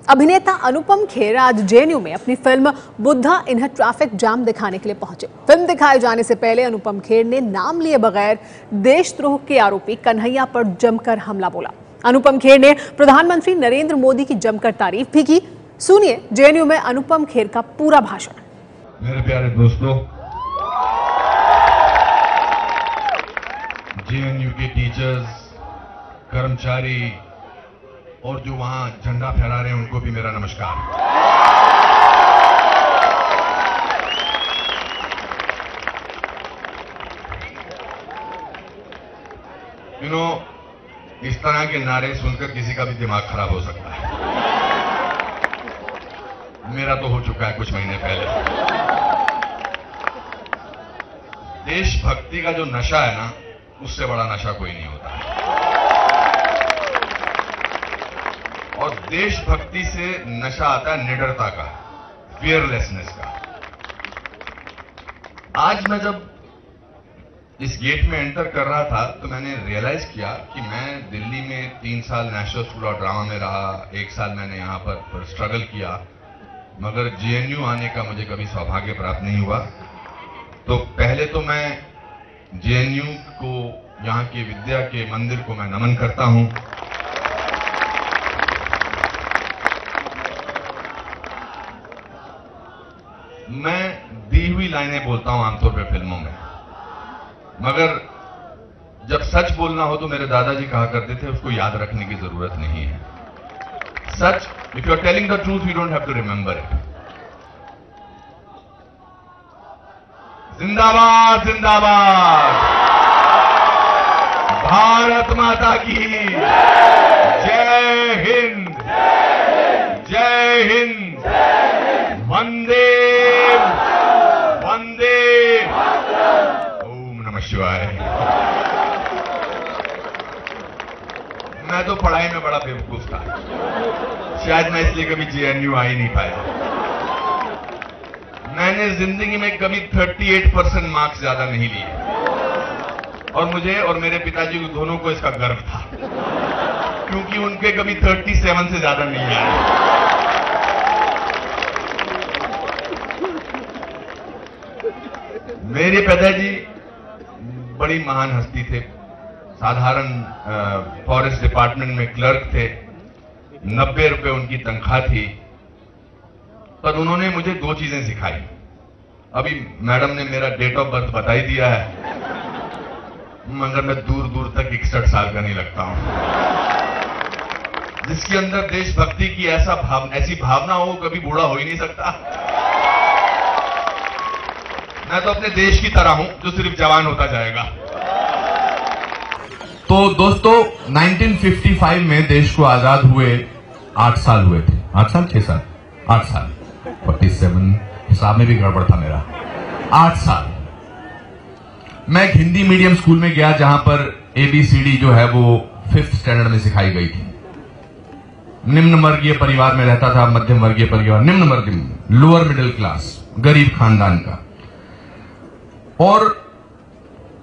अभिनेता अनुपम खेर आज जेएनयू में अपनी film Buddha in traffic jam दिखाने के लिए पहुंचे। फिल्म दिखाए जाने से पहले अनुपम खेर ने नाम लिए बगैर देशद्रोह के आरोपी कन्हैया पर जमकर हमला बोला। अनुपम खेर ने प्रधानमंत्री नरेंद्र मोदी की जमकर तारीफ भी की। सुनिए जेएनयू में अनुपम खेर का पूरा भाषण। मेरे प्यारे दोस्तों, जेएनयू के टीचर्स, कर्मचारी और जो वहां झंडा फहरा रहे हैं उनको भी मेरा नमस्कार। इस तरह के नारे सुनकर किसी का भी दिमाग खराब हो सकता है। मेरा तो हो चुका है कुछ महीने पहले। देशभक्ति का जो नशा है ना, उससे बड़ा नशा कोई नहीं होता है। और देशभक्ति से नशा आता है निडरता का, फियरलेसनेस का। आज मैं जब इस गेट में एंटर कर रहा था तो मैंने रियलाइज किया कि मैं दिल्ली में 3 साल नेशनल स्कूल ऑफ ड्रामा में रहा, 1 साल मैंने यहां पर स्ट्रगल किया, मगर जेएनयू आने का मुझे कभी सौभाग्य प्राप्त नहीं हुआ। तो पहले तो मैं जेएनयू को, यहां के विद्या के मंदिर को मैं नमन करता हूं। मैं दी हुई लाइनें बोलता हूं आमतौर पे फिल्मों में, मगर जब सच बोलना हो तो मेरे दादाजी कहा करते थे उसको याद रखने की जरूरत नहीं है। सच, if you are telling the truth you don't have to remember it. जिंदाबाद जिंदाबाद, भारत माता की जय हिंद, जय हिंद, वंदे वंदे, ओम नमः शिवाय। मैं तो पढ़ाई में बड़ा बेवकूफ था, शायद मैं इसलिए कभी जेएनयू आ ही नहीं पाया। मैंने जिंदगी में कभी 38% मार्क्स ज्यादा नहीं लिए, और मुझे और मेरे पिताजी को दोनों को इसका गर्व था, क्योंकि उनके कभी 37 से ज्यादा नहीं आए। मेरे पिताजी बड़ी महान हस्ती थे, साधारण फॉरेस्ट डिपार्टमेंट में क्लर्क थे, 90 रुपए उनकी तनख्वाह थी, पर उन्होंने मुझे 2 चीजें सिखाई। अभी मैडम ने मेरा डेट ऑफ बर्थ बता ही दिया है, मगर मैं दूर दूर तक 61 साल का नहीं लगता हूं। जिसके अंदर देशभक्ति की ऐसी भावना हो, कभी बूढ़ा हो ही नहीं सकता। मैं तो अपने देश की तरह हूं जो सिर्फ जवान होता जाएगा। तो दोस्तों, 1955 में देश को आजाद हुए 8 साल हुए थे। 8 साल 6 साल 8 साल 47, हिसाब में भी गड़बड़ था मेरा। 8 साल मैं एक हिंदी मीडियम स्कूल में गया, जहां पर ABCD जो है वो 5th स्टैंडर्ड में सिखाई गई थी। निम्न वर्गीय परिवार में रहता था, मध्यम वर्गीय परिवार, निम्न वर्गीय, लोअर मिडिल क्लास, गरीब खानदान का, और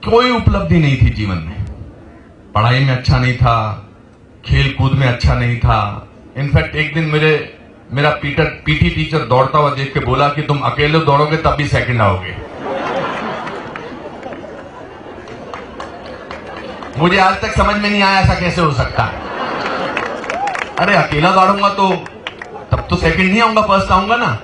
कोई उपलब्धि नहीं थी जीवन में। पढ़ाई में अच्छा नहीं था, खेल कूद में अच्छा नहीं था। इनफैक्ट एक दिन मेरा पीटी टीचर दौड़ता हुआ देख के बोला कि तुम अकेले दौड़ोगे तब भी सेकंड आओगे। मुझे आज तक समझ में नहीं आया ऐसा कैसे हो सकता है। अरे अकेला दौड़ूंगा तो तब तो सेकंड नहीं आऊंगा, फर्स्ट आऊंगा ना।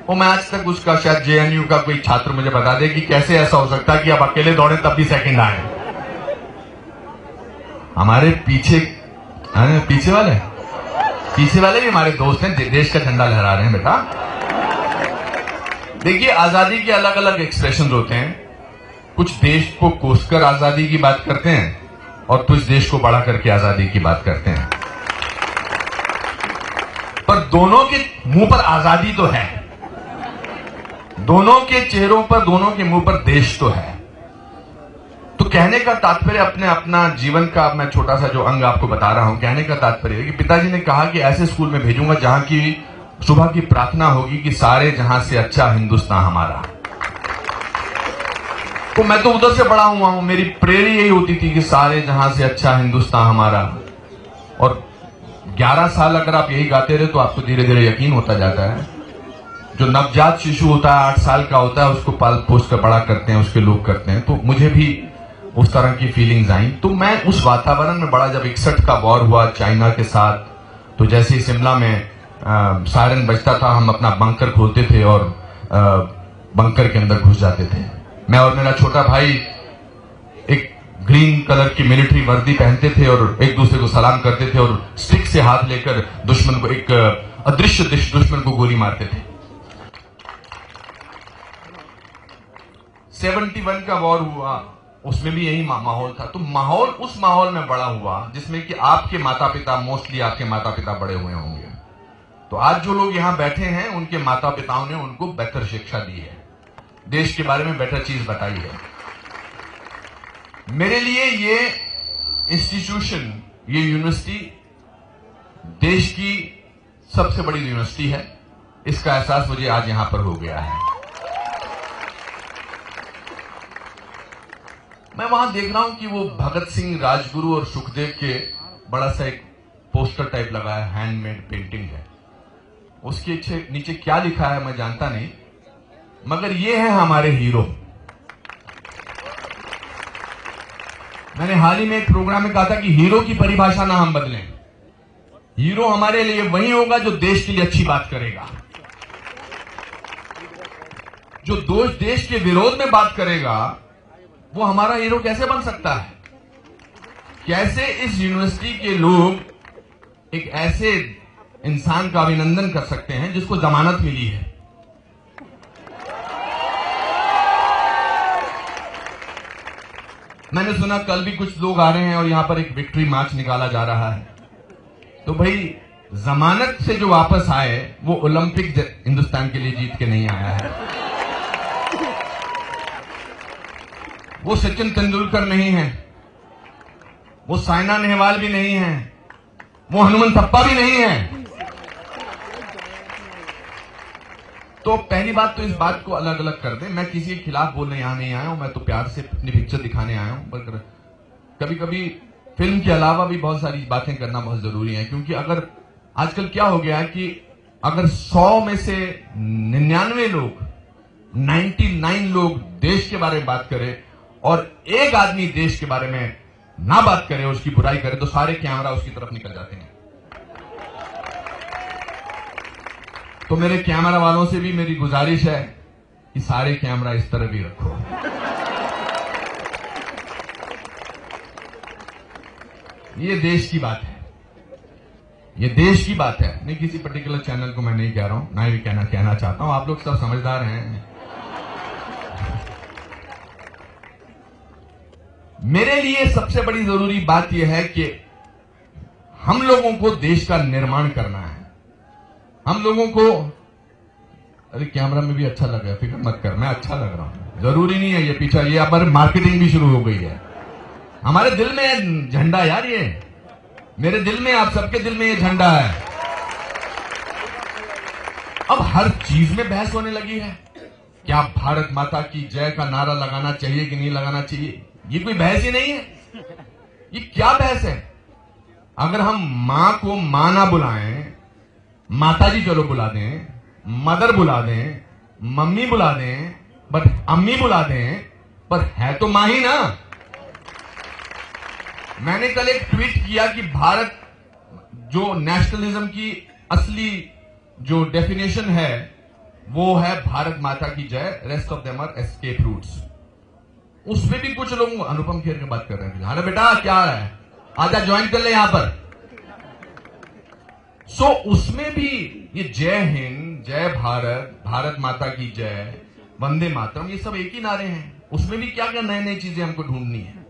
वो मैं आज तक उसका, शायद जेएनयू का कोई छात्र मुझे बता दे कि कैसे ऐसा हो सकता है कि आप अकेले दौड़े तब भी सेकंड आए। हमारे पीछे वाले भी हमारे दोस्त हैं, देश का झंडा लहरा रहे हैं बेटा। देखिए, आजादी के अलग अलग एक्सप्रेशन होते हैं। कुछ देश को कोसकर आजादी की बात करते हैं, और कुछ देश को बड़ा करके आजादी की बात करते हैं, पर दोनों के मुंह पर आजादी तो है, दोनों के चेहरों पर, दोनों के मुंह पर देश तो है। तो कहने का तात्पर्य, अपना जीवन का मैं छोटा सा जो अंग आपको बता रहा हूं, कहने का तात्पर्य कि पिताजी ने कहा कि ऐसे स्कूल में भेजूंगा जहां की सुबह की प्रार्थना होगी कि सारे जहां से अच्छा हिंदुस्तान हमारा। तो मैं तो उधर से बड़ा हुआ हूं, मेरी प्रेरणा यही होती थी कि सारे जहां से अच्छा हिंदुस्तान हमारा। और 11 साल अगर आप यही गाते रहे तो आपको धीरे धीरे यकीन होता जाता है। जो नवजात शिशु होता है 8 साल का होता है, उसको पाल पोस कर बड़ा करते हैं, उसके लोग करते हैं। तो मुझे भी उस तरह की फीलिंग्स आई। तो मैं उस वातावरण में बड़ा, जब 61 का वॉर हुआ चाइना के साथ, तो जैसे ही शिमला में सायरन बजता था, हम अपना बंकर खोलते थे और बंकर के अंदर घुस जाते थे। मैं और मेरा छोटा भाई एक ग्रीन कलर की मिलिट्री वर्दी पहनते थे और एक दूसरे को सलाम करते थे और स्टिक से हाथ लेकर दुश्मन को, एक अदृश्य दुश्मन को गोली मारते थे। 71 का वॉर हुआ, उसमें भी यही माहौल था। तो माहौल, उस माहौल में बड़ा हुआ जिसमें कि आपके माता पिता, मोस्टली आपके माता पिता बड़े हुए होंगे। तो आज जो लोग यहां बैठे हैं, उनके माता पिताओं ने उनको बेहतर शिक्षा दी है, देश के बारे में बेहतर चीज बताई है। मेरे लिए ये इंस्टीट्यूशन, ये यूनिवर्सिटी देश की सबसे बड़ी यूनिवर्सिटी है। इसका एहसास मुझे आज यहां पर हो गया है। मैं वहां देख रहा हूं कि वो भगत सिंह, राजगुरु और सुखदेव के बड़ा सा एक पोस्टर टाइप लगा है, हैंडमेड पेंटिंग है। उसके नीचे क्या लिखा है मैं जानता नहीं, मगर ये है हमारे हीरो। मैंने हाल ही में एक प्रोग्राम में कहा था कि हीरो की परिभाषा ना हम बदलें। हीरो हमारे लिए वही होगा जो देश के लिए अच्छी बात करेगा। जो देश के विरोध में बात करेगा वो हमारा हीरो कैसे बन सकता है? कैसे इस यूनिवर्सिटी के लोग एक ऐसे इंसान का अभिनंदन कर सकते हैं जिसको जमानत मिली है? मैंने सुना कल भी कुछ लोग आ रहे हैं और यहां पर एक विक्ट्री मार्च निकाला जा रहा है। तो भाई, जमानत से जो वापस आए वो ओलंपिक हिंदुस्तान के लिए जीत के नहीं आया है। वो सचिन तेंदुलकर नहीं है, वो साइना नेहवाल भी नहीं है, वो हनुमंत थप्पा भी नहीं है। तो पहली बात तो इस बात को अलग अलग कर दे। मैं किसी के खिलाफ बोलने यहां नहीं आया हूं, मैं तो प्यार से अपनी पिक्चर दिखाने आया हूं। पर कभी कभी फिल्म के अलावा भी बहुत सारी बातें करना बहुत जरूरी है, क्योंकि अगर आजकल क्या हो गया है कि अगर 100 में से 99 लोग, 99 लोग देश के बारे में बात करें और एक आदमी देश के बारे में ना बात करे, उसकी बुराई करे, तो सारे कैमरा उसकी तरफ निकल जाते हैं। तो मेरे कैमरा वालों से भी मेरी गुजारिश है कि सारे कैमरा इस तरह भी रखो। ये देश की बात है, ये देश की बात है। नहीं, किसी पर्टिकुलर चैनल को मैं नहीं कह रहा हूं, ना ही कहना चाहता हूं। आप लोग सब समझदार हैं। मेरे लिए सबसे बड़ी जरूरी बात यह है कि हम लोगों को देश का निर्माण करना है। हम लोगों को, अरे कैमरा में भी अच्छा लग रहा है, फिक्र मत कर, मैं अच्छा लग रहा हूं। जरूरी नहीं है ये पीछा, ये अब मार्केटिंग भी शुरू हो गई है। हमारे दिल में झंडा यार, ये मेरे दिल में, आप सबके दिल में ये झंडा है। अब हर चीज में बहस होने लगी है। क्या भारत माता की जय का नारा लगाना चाहिए कि नहीं लगाना चाहिए? ये कोई बहस ही नहीं है। ये क्या बहस है? अगर हम मां को मां ना बुलाएं, माता जी चलो बुला दें, मदर बुला दें, मम्मी बुला दें, बट अम्मी बुला दें, पर है तो मां ही ना। मैंने कल एक ट्वीट किया कि भारत, जो नेशनलिज्म की असली जो डेफिनेशन है वो है भारत माता की जय, rest of them are escape routes. उसमें भी कुछ लोग अनुपम खेर की बात कर रहे थे, अरे बेटा क्या है, आजा ज्वाइन कर ले यहां पर। सो उसमें भी ये जय हिंद, जय भारत, भारत माता की जय, वंदे मातरम, ये सब एक ही नारे हैं। उसमें भी क्या क्या नई नई चीजें हमको ढूंढनी है।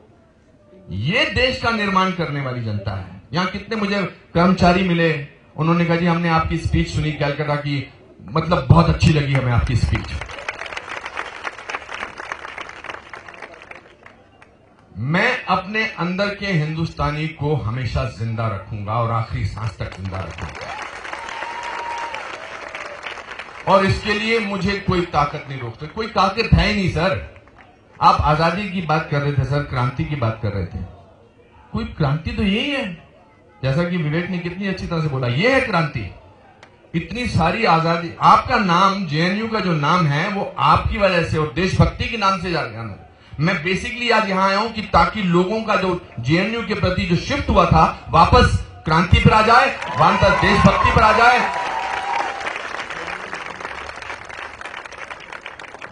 ये देश का निर्माण करने वाली जनता है। यहां कितने मुझे कर्मचारी मिले, उन्होंने कहा जी हमने आपकी स्पीच सुनी कैलकाटा की, मतलब बहुत अच्छी लगी हमें आपकी स्पीच। मैं अपने अंदर के हिंदुस्तानी को हमेशा जिंदा रखूंगा और आखिरी सांस तक जिंदा रखूंगा, और इसके लिए मुझे कोई ताकत नहीं रोक सकती। कोई ताकत है ही नहीं सर। आप आजादी की बात कर रहे थे सर, क्रांति की बात कर रहे थे। कोई क्रांति तो यही है जैसा कि विवेक ने कितनी अच्छी तरह से बोला, ये है क्रांति। इतनी सारी आजादी, आपका नाम, जेएनयू का जो नाम है वो आपकी वजह से और देशभक्ति के नाम से जाना। मैं बेसिकली आज यहां आया हूं कि ताकि लोगों का जो जेएनयू के प्रति जो शिफ्ट हुआ था वापस क्रांति पर आ जाए, वापस देशभक्ति पर आ जाए।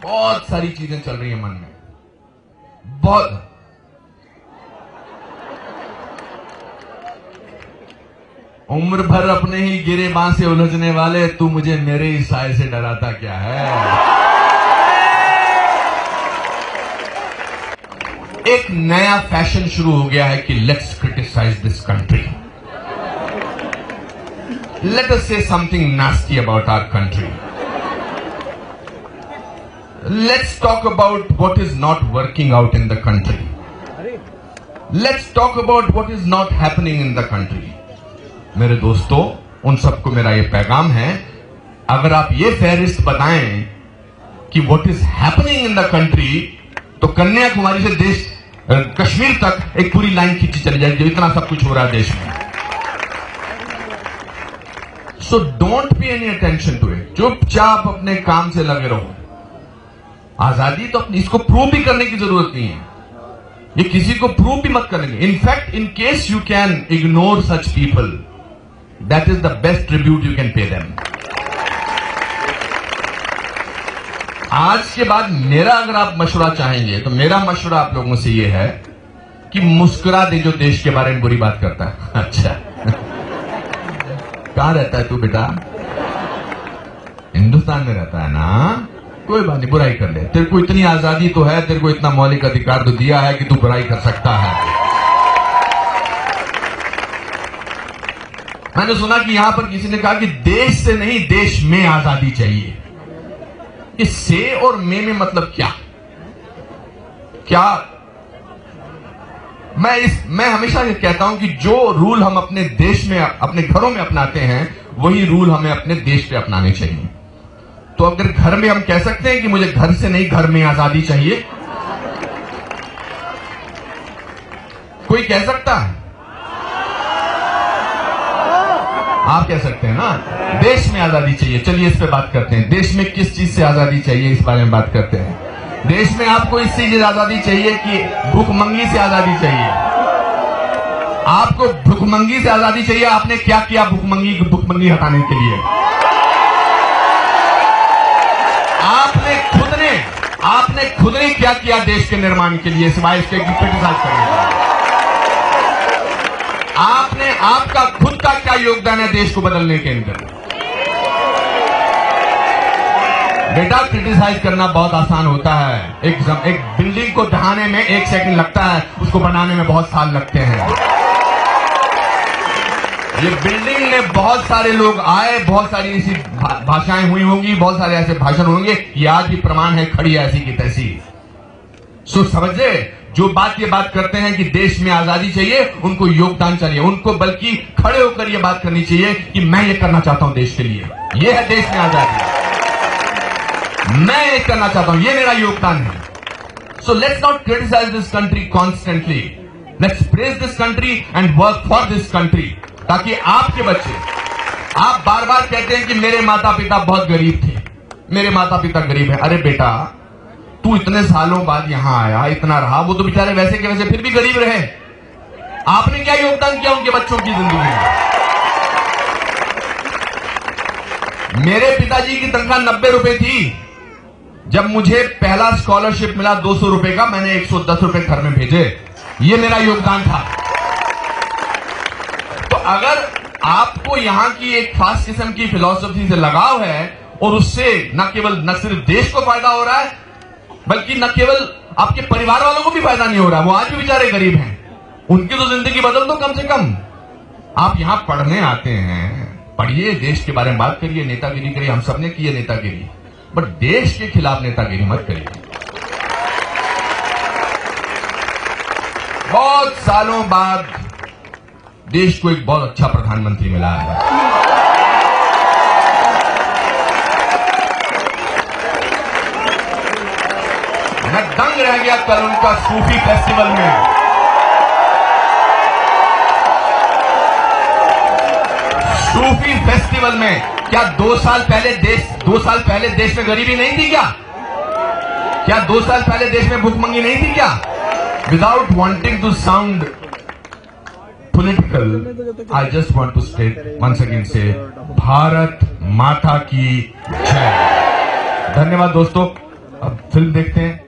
बहुत सारी चीजें चल रही है मन में, बहुत। उम्र भर अपने ही गिरेबां से उलझने वाले, तू मुझे मेरे ही साय से डराता क्या है। एक नया फैशन शुरू हो गया है कि let's criticise this country, let us say something nasty about our country, let's talk about what is not working out in the country, let's talk about what is not happening in the country. मेरे दोस्तों, उन सबको मेरा ये पैगाम है, अगर आप ये फहरिस्त बताएं कि what is happening in the country, तो कन्याकुमारी से देश कश्मीर तक एक पूरी लाइन खींची चली जाएगी, जो इतना सब कुछ हो रहा है देश में। So don't pay any attention to it, चुपचाप अपने काम से लगे रहो। आजादी तो अपनी, इसको प्रूव भी करने की जरूरत नहीं है, ये किसी को प्रूव भी मत करेंगे। In fact in case you can ignore such people, that is the best tribute you can pay them. आज के बाद मेरा अगर आप मशवरा चाहेंगे तो मेरा मशवरा आप लोगों से यह है कि मुस्कुरा दे जो देश के बारे में बुरी बात करता है। अच्छा कहां रहता है तू बेटा? हिंदुस्तान में रहता है ना, कोई बात नहीं, बुराई कर ले। तेरे को इतनी आजादी तो है, तेरे को इतना मौलिक अधिकार तो दिया है कि तू बुराई कर सकता है। मैंने सुना कि यहां पर किसी ने कहा कि देश से नहीं, देश में आजादी चाहिए। इस से और में मतलब क्या? मैं हमेशा ये कहता हूं कि जो रूल हम अपने देश में, अपने घरों में अपनाते हैं, वही रूल हमें अपने देश पे अपनाने चाहिए। तो अगर घर में हम कह सकते हैं कि मुझे घर से नहीं, घर में आजादी चाहिए, कोई कह सकता है? आप कह सकते हैं ना, देश में आजादी चाहिए। चलिए इस पे बात करते हैं, देश में किस चीज से आजादी चाहिए, इस बारे में बात करते हैं। देश में आपको इस चीज से आजादी चाहिए कि भूखमंगी से आजादी चाहिए? आपको भूखमंगी से आजादी चाहिए। आपने क्या किया भूखमंगी हटाने के लिए? आपने खुद ने क्या किया देश के निर्माण के लिए, सिवाय इसके क्रिटिसाइज करने का? आपका खुद का क्या योगदान है देश को बदलने के अंदर? बेटा, क्रिटिसाइज करना बहुत आसान होता है। एक बिल्डिंग को ढहाने में 1 सेकंड लगता है, उसको बनाने में बहुत साल लगते हैं। ये बिल्डिंग में बहुत सारे लोग आए, बहुत सारी ऐसी भाषाएं हुई होंगी, बहुत सारे ऐसे भाषण होंगे, ये आज भी प्रमाण है, खड़ी ऐसी की तैसी। सो समझे, जो ये बात करते हैं कि देश में आजादी चाहिए, उनको योगदान चाहिए, उनको बल्कि खड़े होकर ये बात करनी चाहिए कि मैं ये करना चाहता हूं देश के लिए। ये है देश में आजादी, मैं ये करना चाहता हूं, ये मेरा योगदान है। So let's not criticise this country constantly, let's praise this country and work for this country, ताकि आपके बच्चे, आप बार बार कहते हैं कि मेरे माता पिता बहुत गरीब थे, मेरे माता पिता गरीब है। अरे बेटा, तू इतने सालों बाद यहां आया, इतना रहा, वो तो बेचारे वैसे के वैसे फिर भी गरीब रहे। आपने क्या योगदान किया उनके बच्चों की जिंदगी में? मेरे पिताजी की तनख्वाह 90 रुपए थी। जब मुझे पहला स्कॉलरशिप मिला 200 रुपए का, मैंने 110 रुपए घर में भेजे। ये मेरा योगदान था। तो अगर आपको यहां की एक खास किस्म की फिलॉसफी से लगाव है और उससे न सिर्फ देश को फायदा हो रहा है, बल्कि न केवल आपके परिवार वालों को भी फायदा नहीं हो रहा, वो आज भी बेचारे गरीब हैं, उनकी तो जिंदगी बदल दो कम से कम। आप यहां पढ़ने आते हैं, पढ़िए, देश के बारे में बात करिए, नेतागिरी करिए, हम सबने की है नेतागिरी, बट देश के खिलाफ नेतागिरी मत करिए। बहुत सालों बाद देश को एक बहुत अच्छा प्रधानमंत्री मिला है। मैं दंग रह गया कल उनका सूफी फेस्टिवल में। सूफी फेस्टिवल में क्या 2 साल पहले देश में गरीबी नहीं थी क्या 2 साल पहले देश में भूखमंगी नहीं थी क्या? Without wanting to sound political, I just want to state once again say Bharat माता की जय। धन्यवाद दोस्तों। अब फिल्म देखते हैं।